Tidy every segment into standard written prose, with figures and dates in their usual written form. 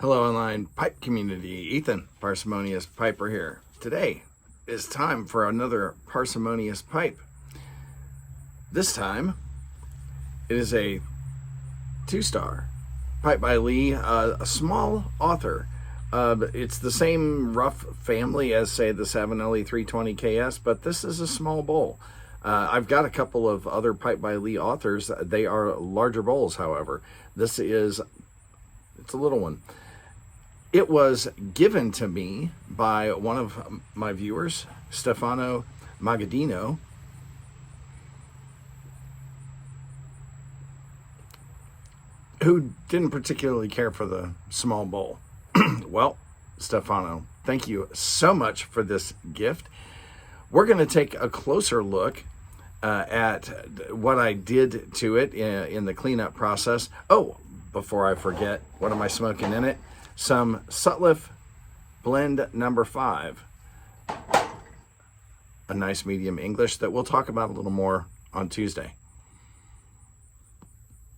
Hello, online pipe community. Ethan, Parsimonious Piper here. Today is time for another Parsimonious pipe. This time, it is a 2-star pipe by Lee, a small author. It's the same rough family as, say, the Savinelli 320KS, but this is a small bowl. I've got a couple of other pipe by Lee authors. They are larger bowls, however. It's a little one. It was given to me by one of my viewers, Stefano Magadino, who didn't particularly care for the small bowl. Well, Stefano, thank you so much for this gift. We're going to take a closer look at what I did to it in the cleanup process. Oh, before I forget, what am I smoking in it? Some Sutliff Blend number 5, a nice medium English that we'll talk about a little more on Tuesday.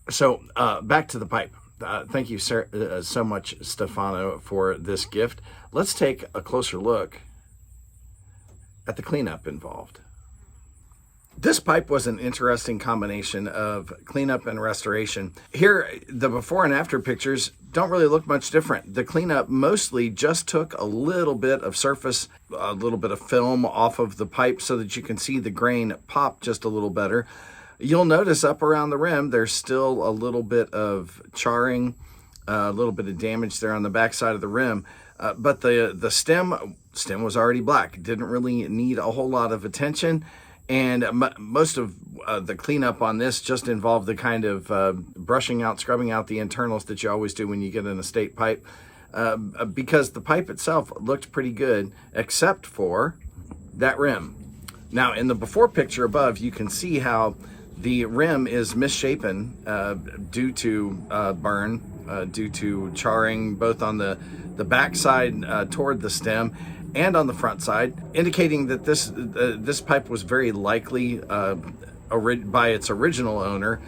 So back to the pipe. Thank you so much, Stefano, for this gift. Let's take a closer look at the cleanup involved. This pipe was an interesting combination of cleanup and restoration. Here, the before and after pictures don't really look much different. The cleanup mostly just took a little bit of surface, a little bit of film off of the pipe so that you can see the grain pop just a little better. You'll notice up around the rim, there's still a little bit of charring, a little bit of damage there on the back side of the rim. But the stem was already black. Didn't really need a whole lot of attention. And most of the cleanup on this just involved the kind of brushing out, scrubbing out the internals that you always do when you get an estate pipe, because the pipe itself looked pretty good, except for that rim. Now, in the before picture above, you can see how the rim is misshapen due to burn, due to charring, both on the back side toward the stem and on the front side, indicating that this pipe was very likely by its original owner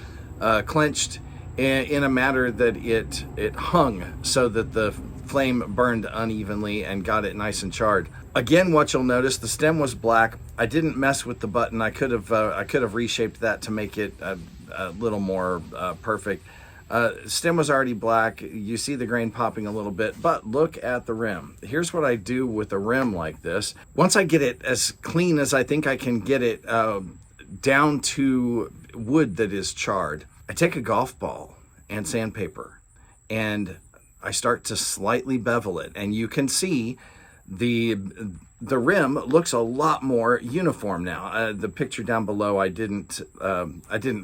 clenched in a manner that it hung so that the flame burned unevenly and got it nice and charred. Again, what you'll notice, the stem was black. I didn't mess with the button. I could have reshaped that to make it a little more perfect. Stem was already black. You see the grain popping a little bit, but look at the rim. Here's what I do with a rim like this. Once I get it as clean as I think I can get it down to wood that is charred, I take a golf ball and sandpaper and I start to slightly bevel it, and you can see the rim looks a lot more uniform now. The picture down below, I didn't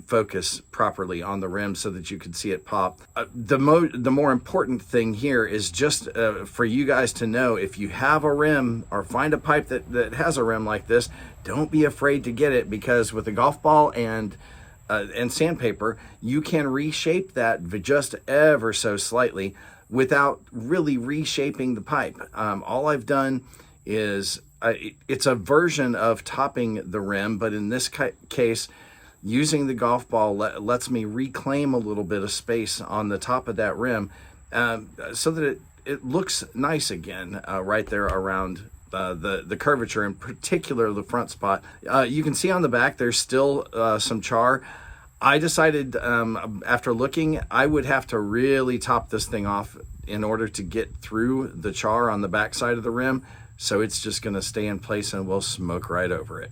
focus properly on the rim so that you could see it pop. The more important thing here is just for you guys to know, if you have a rim or find a pipe that has a rim like this, don't be afraid to get it, because with a golf ball and sandpaper, you can reshape that just ever so slightly without really reshaping the pipe. All I've done is it's a version of topping the rim, but in this case, using the golf ball lets me reclaim a little bit of space on the top of that rim so that it looks nice again right there around the curvature, in particular the front spot. You can see on the back there's still some char. I decided after looking, I would have to really top this thing off in order to get through the char on the back side of the rim. So it's just going to stay in place and we'll smoke right over it.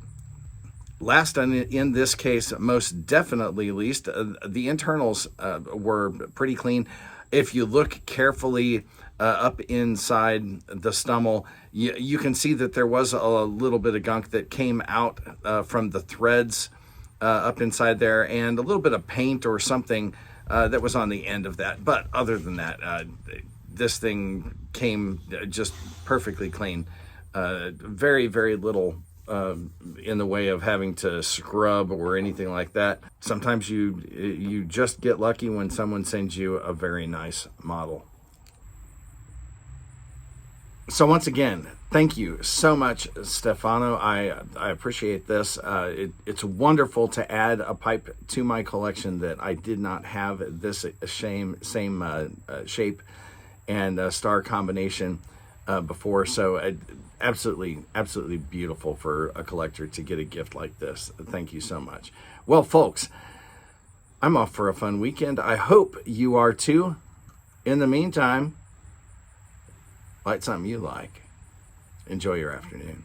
Last, and in this case, most definitely least, the internals were pretty clean. If you look carefully up inside the stummel, you can see that there was a little bit of gunk that came out from the threads up inside there, and a little bit of paint or something that was on the end of that. But other than that, this thing came just perfectly clean. Very, very little in the way of having to scrub or anything like that. Sometimes you just get lucky when someone sends you a very nice model. So once again, thank you so much, Stefano. I appreciate this. It's wonderful to add a pipe to my collection that I did not have this same shape and star combination before. So absolutely beautiful for a collector to get a gift like this. Thank you so much. Well, folks, I'm off for a fun weekend. I hope you are too. In the meantime, light something you like. Enjoy your afternoon.